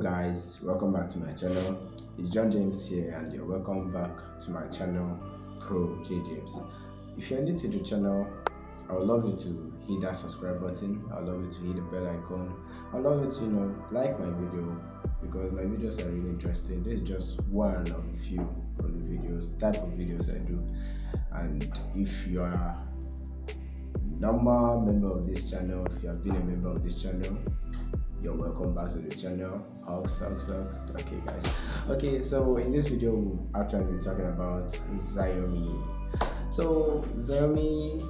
Guys, welcome back to my channel. It's John James here and you're welcome back to my channel, Pro J James. If you're new to the channel, I would love you to hit that subscribe button. I would love you to hit the bell icon. I would love you to like my video, because my videos are really interesting. This is just one of a few from the type of videos I do. And if you are normal member of this channel, if you have been a member of this channel, you're welcome back to the channel. Hugs. Okay guys, okay, so in this video we'll actually be talking about Xiaomi. So Xiaomi,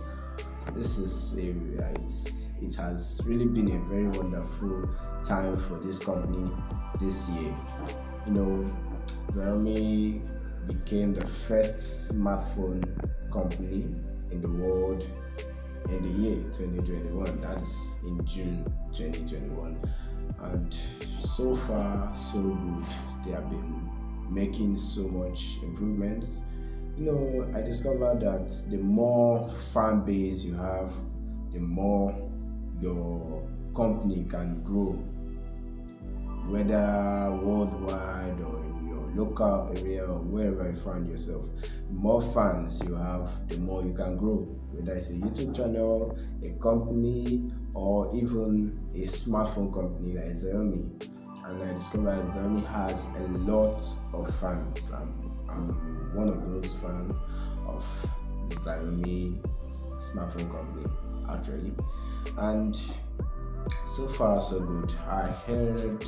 this is it has really been a very wonderful time for this company this year. Xiaomi became the first smartphone company in the world in the year 2021, that's in June 2021, and so far so good. They have been making so much improvements. I discovered that the more fan base you have, the more your company can grow, whether worldwide or in your local area or wherever you find yourself. The more fans you have, the more you can grow, whether it's a YouTube channel, a company, or even a smartphone company like Xiaomi. And I discovered Xiaomi has a lot of fans. I'm one of those fans of Xiaomi smartphone company actually, and so far so good. I heard,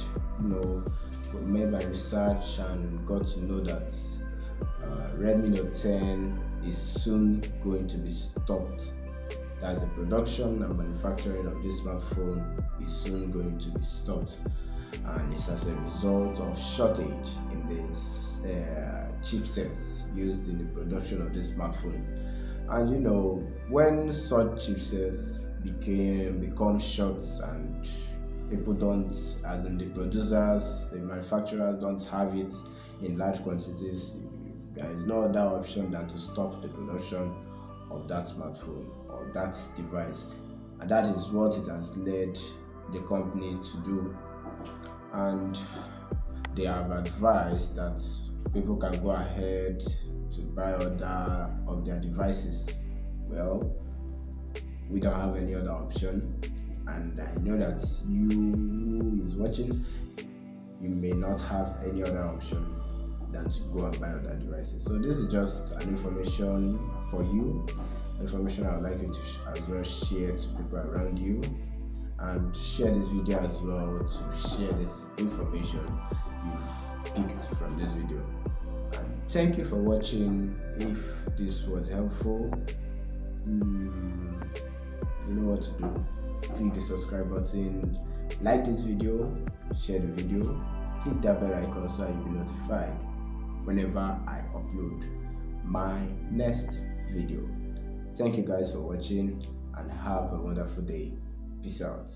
made my research and got to know that Redmi Note 10 is soon going to be stopped. That's the production and manufacturing of this smartphone is soon going to be stopped, and it's as a result of shortage in the chipsets used in the production of this smartphone. And when such chipsets become short and people don't, as in the producers, the manufacturers don't have it in large quantities, there is no other option than to stop the production of that smartphone or that device, and that is what it has led the company to do. And they have advised that people can go ahead to buy other of their devices. Well, we don't have any other option, and I know that you who is watching, you may not have any other option than to go and buy other devices. So this is just an information for you, information I would like you to as well share to people around you, and share this video as well to share this information you've picked from this video. And thank you for watching. If this was helpful, you know what to do. Click the subscribe button, like this video, share the video, click that bell icon so you'll be notified whenever I upload my next video. Thank you guys for watching and have a wonderful day. Peace out.